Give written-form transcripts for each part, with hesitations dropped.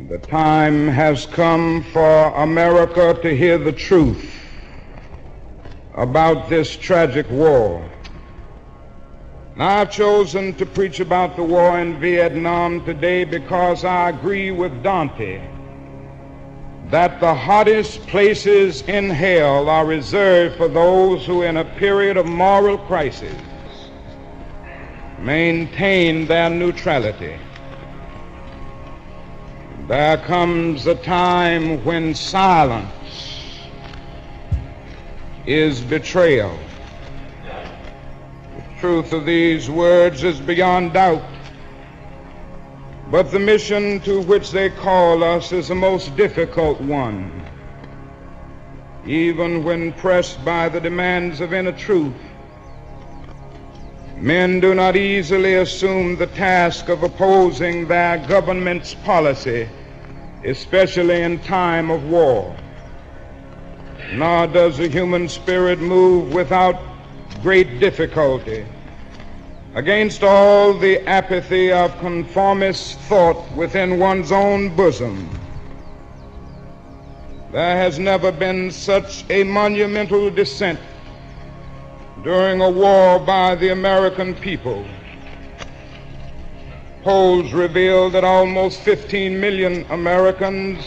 The time has come for America to hear the truth about this tragic war. Now, I've chosen to preach about the war in Vietnam today because I agree with Dante that the hottest places in hell are reserved for those who, in a period of moral crisis, maintain their neutrality. There comes a time when silence is betrayal. The truth of these words is beyond doubt, but the mission to which they call us is the most difficult one. Even when pressed by the demands of inner truth, men do not easily assume the task of opposing their government's policy, especially in time of war. Nor does the human spirit move without great difficulty against all the apathy of conformist thought within one's own bosom. There has never been such a monumental dissent during a war by the American people. Polls reveal that almost 15 million Americans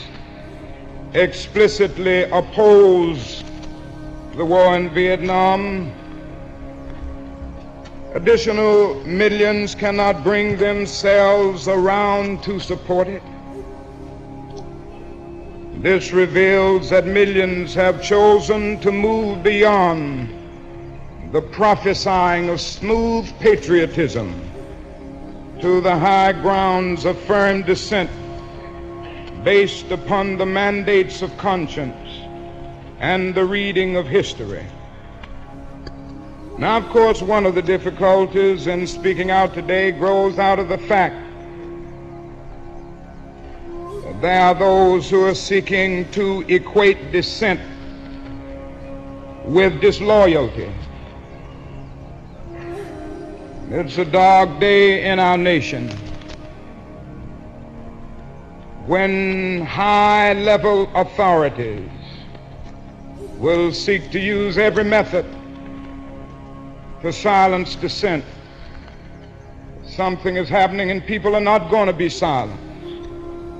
explicitly oppose the war in Vietnam. Additional millions cannot bring themselves around to support it. This reveals that millions have chosen to move beyond the prophesying of smooth patriotism to the high grounds of firm dissent based upon the mandates of conscience and the reading of history. Now, of course, one of the difficulties in speaking out today grows out of the fact that there are those who are seeking to equate dissent with disloyalty. It's a dark day in our nation when high-level authorities will seek to use every method to silence dissent. Something is happening and people are not going to be silent.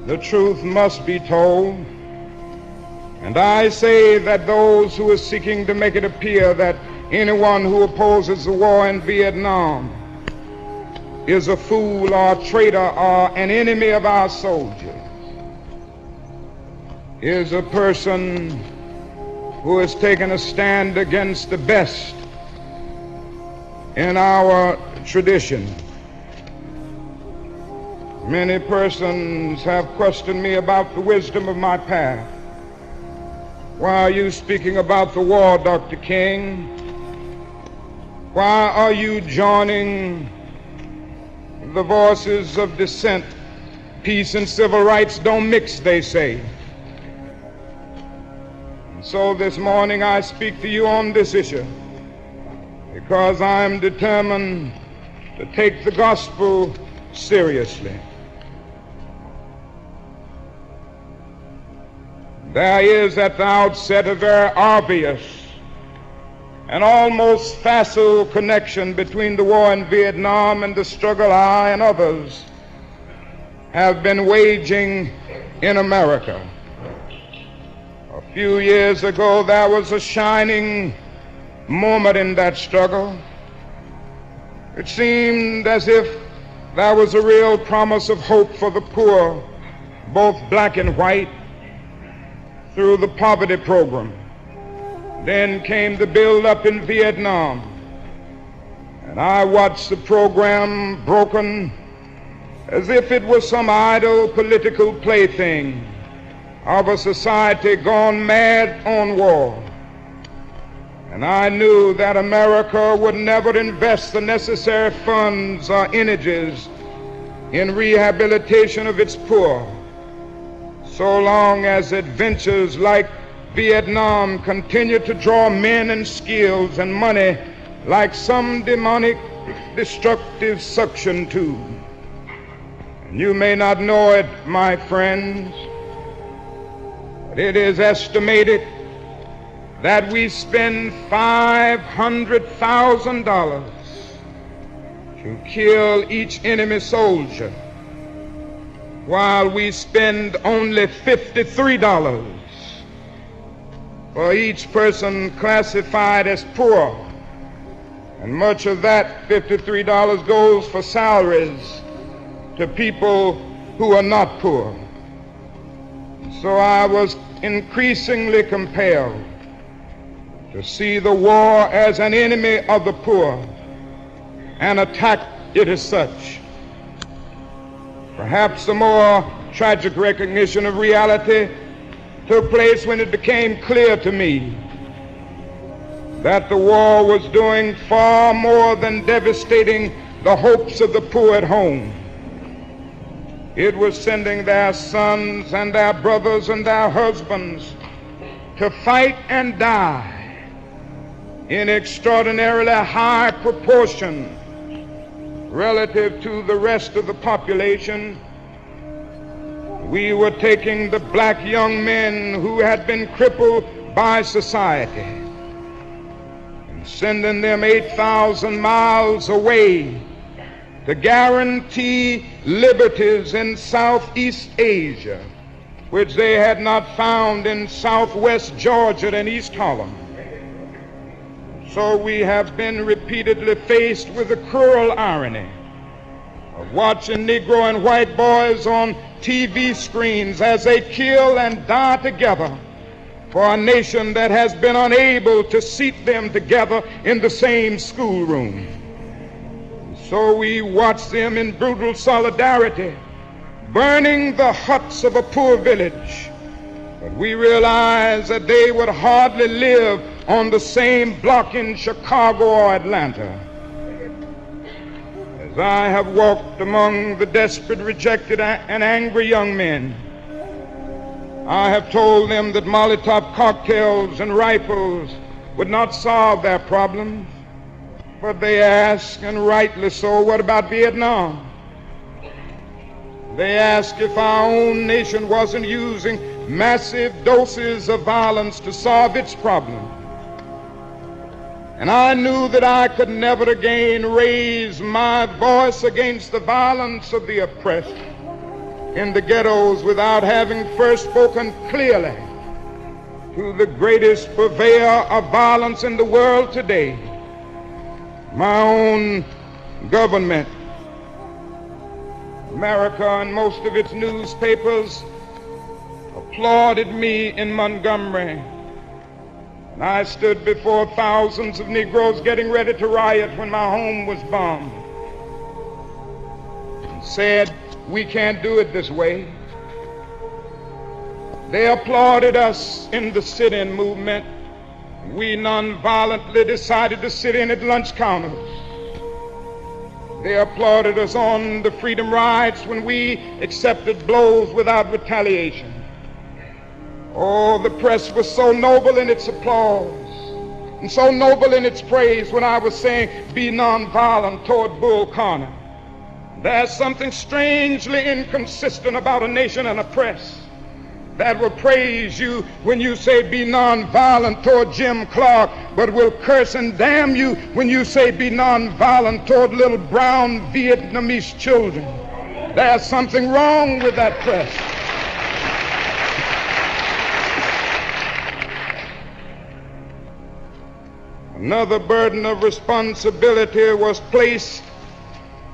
The truth must be told. And I say that those who are seeking to make it appear that anyone who opposes the war in Vietnam is a fool or a traitor or an enemy of our soldiers is a person who has taken a stand against the best in our tradition. Many persons have questioned me about the wisdom of my path. Why are you speaking about the war, Dr. King? Why are you joining the voices of dissent? Peace and civil rights don't mix, they say. And so this morning I speak to you on this issue because I am determined to take the gospel seriously. There is at the outset a very obvious and almost facile connection between the war in Vietnam and the struggle I and others have been waging in America. A few years ago, there was a shining moment in that struggle. It seemed as if there was a real promise of hope for the poor, both black and white, through the poverty program. Then came the build-up in Vietnam, and I watched the program broken as if it was some idle political plaything of a society gone mad on war. And I knew that America would never invest the necessary funds or energies in rehabilitation of its poor so long as adventures like Vietnam continue to draw men and skills and money like some demonic destructive suction tube. You may not know it, my friends, but it is estimated that we spend $500,000 to kill each enemy soldier, while we spend only $53 for each person classified as poor. And much of that $53 goes for salaries to people who are not poor. So I was increasingly compelled to see the war as an enemy of the poor and attack it as such. Perhaps the more tragic recognition of reality took place when it became clear to me that the war was doing far more than devastating the hopes of the poor at home. It was sending their sons and their brothers and their husbands to fight and die in extraordinarily high proportion relative to the rest of the population. We were taking the black young men who had been crippled by society and sending them 8,000 miles away to guarantee liberties in Southeast Asia, which they had not found in Southwest Georgia and East Harlem. So we have been repeatedly faced with the cruel irony of watching Negro and white boys on TV screens as they kill and die together for a nation that has been unable to seat them together in the same schoolroom. So we watch them in brutal solidarity burning the huts of a poor village, but we realize that they would hardly live on the same block in Chicago or Atlanta. As I have walked among the desperate, rejected, and angry young men, I have told them that Molotov cocktails and rifles would not solve their problems. But they ask, and rightly so, what about Vietnam? They ask if our own nation wasn't using massive doses of violence to solve its problem. And I knew that I could never again raise my voice against the violence of the oppressed in the ghettos without having first spoken clearly to the greatest purveyor of violence in the world today, my own government. America and most of its newspapers applauded me in Montgomery, and I stood before thousands of Negroes getting ready to riot when my home was bombed, and said, "We can't do it this way." They applauded us in the sit-in movement. We nonviolently decided to sit in at lunch counters. They applauded us on the freedom rides when we accepted blows without retaliation. Oh, the press was so noble in its applause and so noble in its praise when I was saying, "Be nonviolent toward Bull Connor." There's something strangely inconsistent about a nation and a press that will praise you when you say be nonviolent toward Jim Clark, but will curse and damn you when you say be nonviolent toward little brown Vietnamese children. There's something wrong with that press. Another burden of responsibility was placed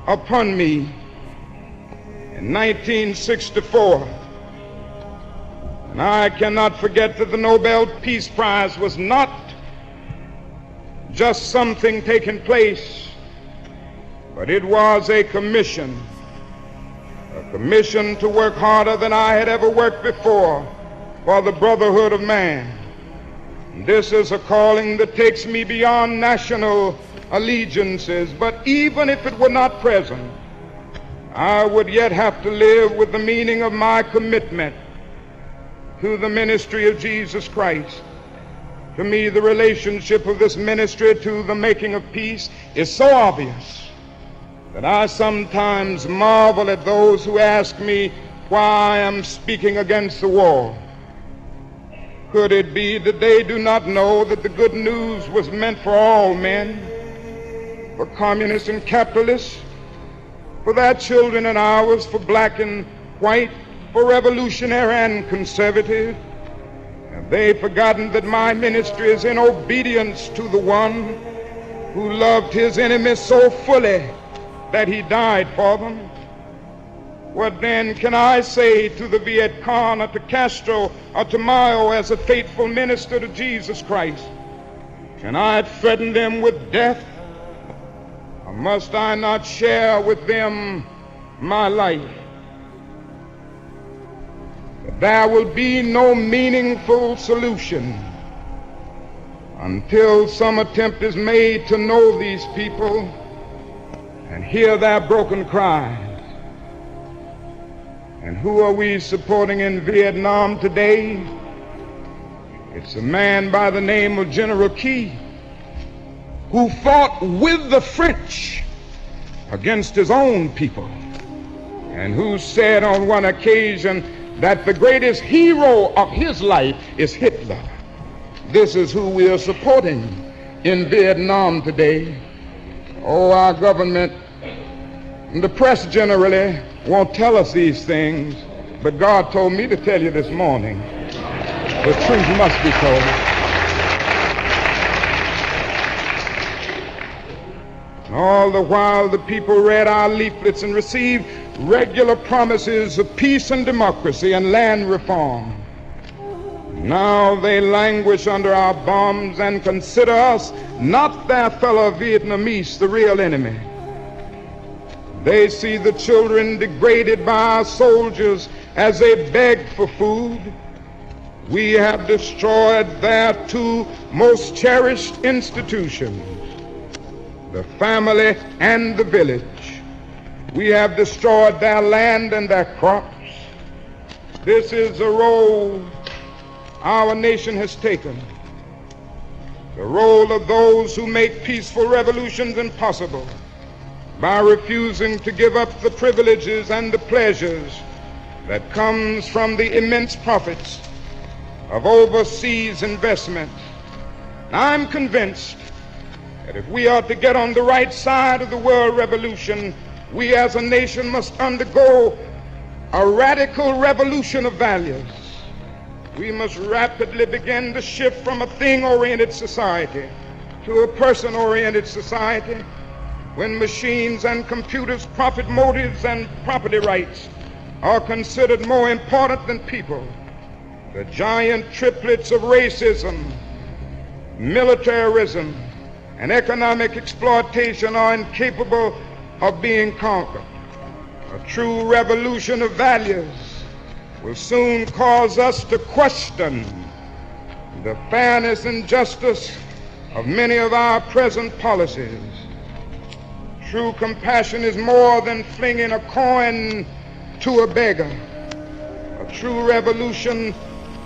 upon me in 1964. And I cannot forget that the Nobel Peace Prize was not just something taking place, but it was a commission to work harder than I had ever worked before for the brotherhood of man. This is a calling that takes me beyond national allegiances, but even if it were not present, I would yet have to live with the meaning of my commitment to the ministry of Jesus Christ. To me, the relationship of this ministry to the making of peace is so obvious that I sometimes marvel at those who ask me why I am speaking against the war. Could it be that they do not know that the good news was meant for all men, for communists and capitalists, for their children and ours, for black and white, for revolutionary and conservative? Have they forgotten that my ministry is in obedience to the one who loved his enemies so fully that he died for them? What then can I say to the Viet Cong or to Castro or to Mayay as a faithful minister to Jesus Christ? Can I threaten them with death? Or must I not share with them my life? But there will be no meaningful solution until some attempt is made to know these people and hear their broken cries. And who are we supporting in Vietnam today? It's a man by the name of General Key, who fought with the French against his own people, and who said on one occasion that the greatest hero of his life is Hitler. This is who we are supporting in Vietnam today. Oh, our government and the press generally won't tell us these things, but God told me to tell you this morning. The truth must be told. And all the while the people read our leaflets and received regular promises of peace and democracy and land reform. Now they languish under our bombs and consider us, not their fellow Vietnamese, the real enemy. They see the children degraded by our soldiers as they beg for food. We have destroyed their two most cherished institutions, the family and the village. We have destroyed their land and their crops. This is the role our nation has taken, the role of those who make peaceful revolutions impossible by refusing to give up the privileges and the pleasures that comes from the immense profits of overseas investments. I'm convinced that if we are to get on the right side of the world revolution, we as a nation must undergo a radical revolution of values. We must rapidly begin to shift from a thing-oriented society to a person-oriented society, when machines and computers, profit motives, and property rights are considered more important than people. The giant triplets of racism, militarism, and economic exploitation are incapable of being conquered. A true revolution of values will soon cause us to question the fairness and justice of many of our present policies. True compassion is more than flinging a coin to a beggar. A true revolution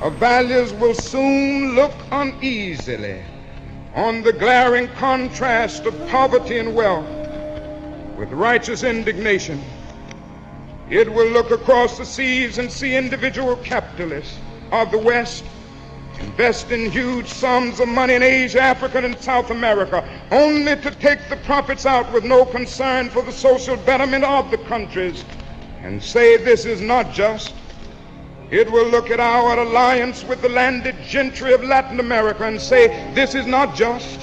of values will soon look uneasily on the glaring contrast of poverty and wealth with righteous indignation. It will look across the seas and see individual capitalists of the West investing huge sums of money in Asia, Africa, and South America, only to take the profits out with no concern for the social betterment of the countries, and say this is not just. It will look at our alliance with the landed gentry of Latin America and say this is not just.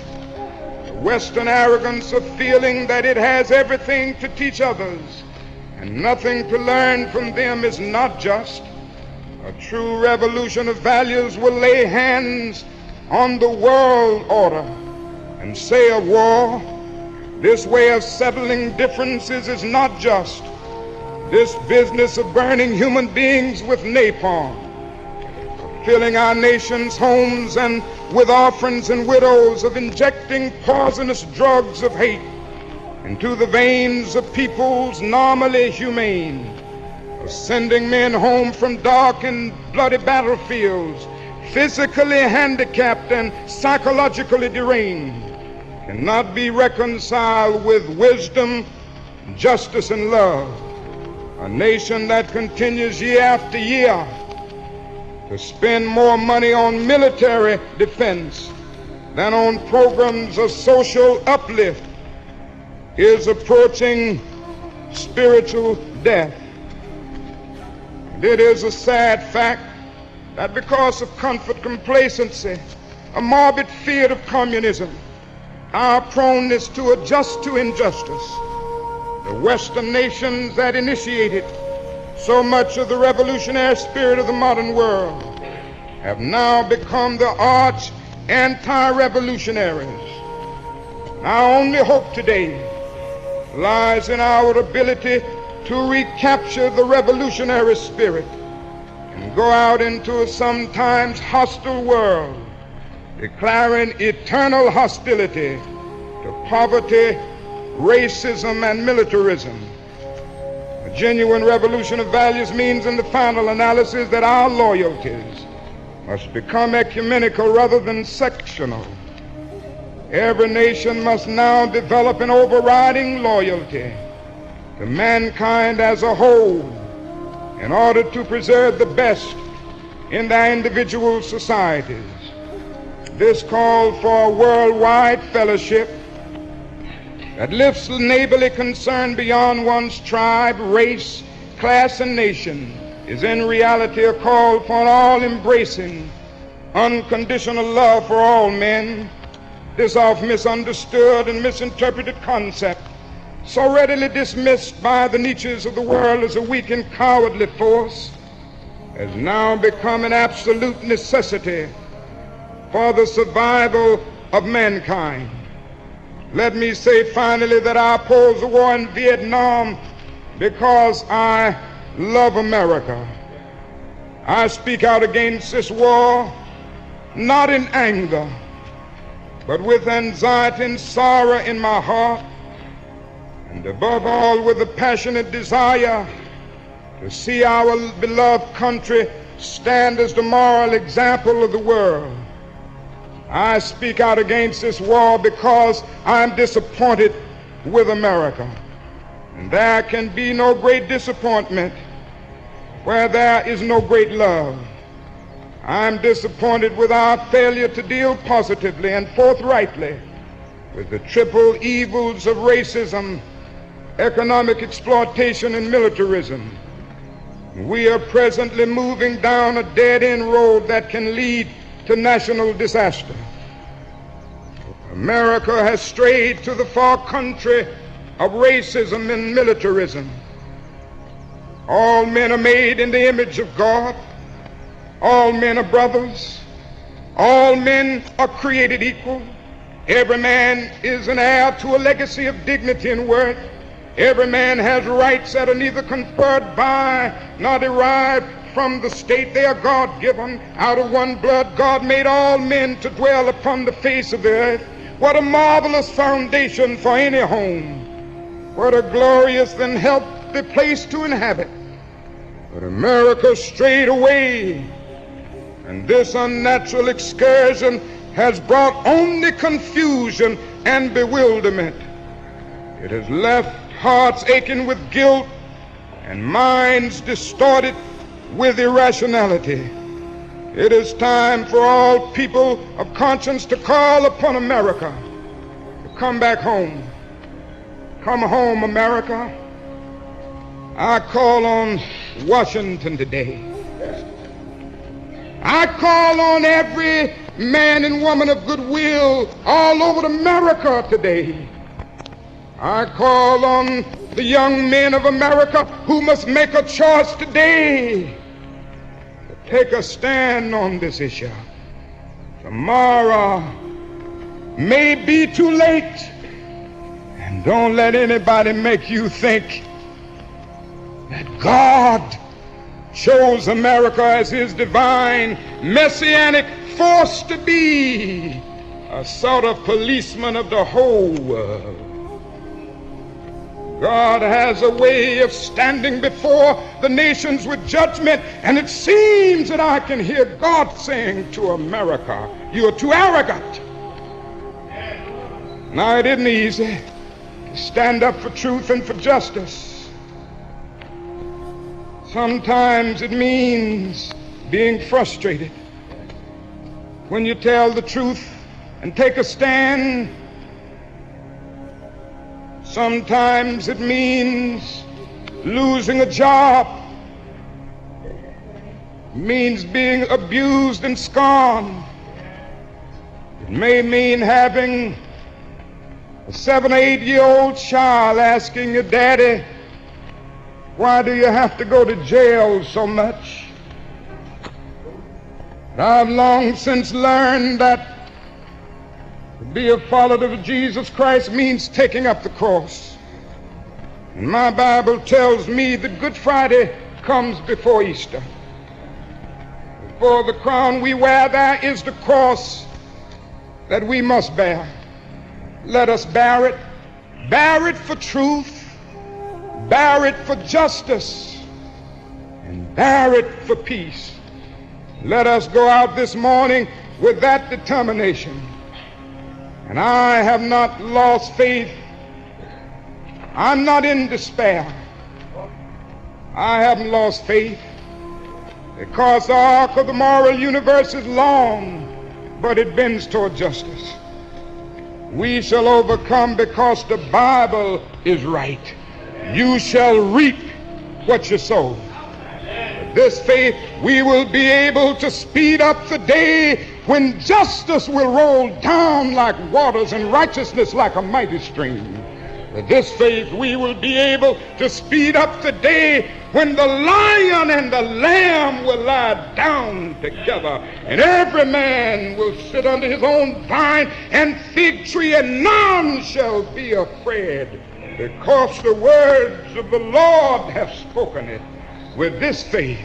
The Western arrogance of feeling that it has everything to teach others and nothing to learn from them is not just. A true revolution of values will lay hands on the world order and say of war, this way of settling differences is not just. This business of burning human beings with napalm, of filling our nation's homes and with orphans and widows, of injecting poisonous drugs of hate into the veins of peoples normally humane, of sending men home from dark and bloody battlefields, physically handicapped and psychologically deranged, cannot be reconciled with wisdom justice, and love. A nation that continues year after year to spend more money on military defense than on programs of social uplift is approaching spiritual death. And it is a sad fact that because of comfort, complacency, a morbid fear of communism, our proneness to adjust to injustice, the Western nations that initiated so much of the revolutionary spirit of the modern world have now become the arch anti-revolutionaries. Our only hope today lies in our ability to recapture the revolutionary spirit and go out into a sometimes hostile world, declaring eternal hostility to poverty, racism, and militarism. A genuine revolution of values means in the final analysis that our loyalties must become ecumenical rather than sectional. Every nation must now develop an overriding loyalty to mankind as a whole in order to preserve the best in their individual societies. This call for a worldwide fellowship that lifts neighborly concern beyond one's tribe, race, class, and nation is in reality a call for an all-embracing, unconditional love for all men. This often misunderstood and misinterpreted concept, so readily dismissed by the niches of the world as a weak and cowardly force, has now become an absolute necessity for the survival of mankind. Let me say finally that I oppose the war in Vietnam because I love America. I speak out against this war not in anger, but with anxiety and sorrow in my heart, and above all with a passionate desire to see our beloved country stand as the moral example of the world. I speak out against this war because I'm disappointed with America. And there can be no great disappointment where there is no great love. I'm disappointed with our failure to deal positively and forthrightly with the triple evils of racism, economic exploitation, and militarism. We are presently moving down a dead-end road that can lead to national disaster. America has strayed to the far country of racism and militarism. All men are made in the image of God. All men are brothers. All men are created equal. Every man is an heir to a legacy of dignity and worth. Every man has rights that are neither conferred by nor derived from the state. They are God-given. Out of one blood, God made all men to dwell upon the face of the earth. What a marvelous foundation for any home. What a glorious and healthy place to inhabit. But America strayed away, and this unnatural excursion has brought only confusion and bewilderment. It has left hearts aching with guilt and minds distorted with irrationality. It is time for all people of conscience to call upon America to come back home. Come home, America. I call on Washington today. I call on every man and woman of goodwill all over America today. I call on the young men of America who must make a choice today to take a stand on this issue. Tomorrow may be too late, and don't let anybody make you think that God chose America as his divine messianic force to be a sort of policeman of the whole world. God has a way of standing before the nations with judgment, and it seems that I can hear God saying to America, "You are too arrogant." Now, it isn't easy. stand up for truth and for justice. Sometimes it means being frustrated when you tell the truth and take a stand. Sometimes it means losing a job. It means being abused and scorned. It may mean having a 7 or 8-year-old child asking your daddy, why do you have to go to jail so much? But I've long since learned that to be a follower of Jesus Christ means taking up the cross. And my Bible tells me that Good Friday comes before Easter. Before the crown we wear, there is the cross that we must bear. Let us bear it. Bear it for truth, bear it for justice, and bear it for peace. Let us go out this morning with that determination. And I have not lost faith. I'm not in despair. I haven't lost faith because the arc of the moral universe is long, but it bends toward justice. We shall overcome because the Bible is right. You shall reap what you sow. With this faith, we will be able to speed up the day when justice will roll down like waters and righteousness like a mighty stream. With this faith, we will be able to speed up the day when the lion and the lamb will lie down together, and every man will sit under his own vine and fig tree, and none shall be afraid, because the words of the Lord have spoken it. With this faith,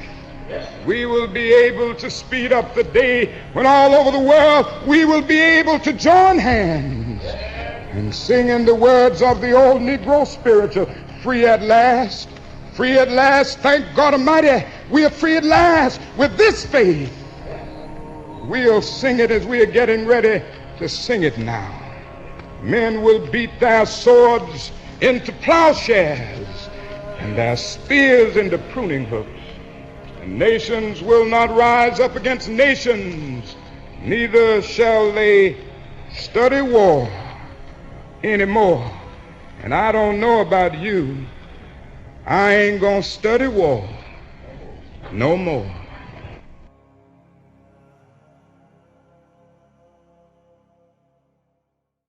we will be able to speed up the day when all over the world we will be able to join hands and sing in the words of the old Negro spiritual, free at last, free at last, thank God Almighty, we are free at last. With this faith, we'll sing it as we are getting ready to sing it now. Men will beat their swords into plowshares and their spears into pruning hooks. And nations will not rise up against nations, neither shall they study war anymore. And I don't know about you, I ain't gonna study war no more.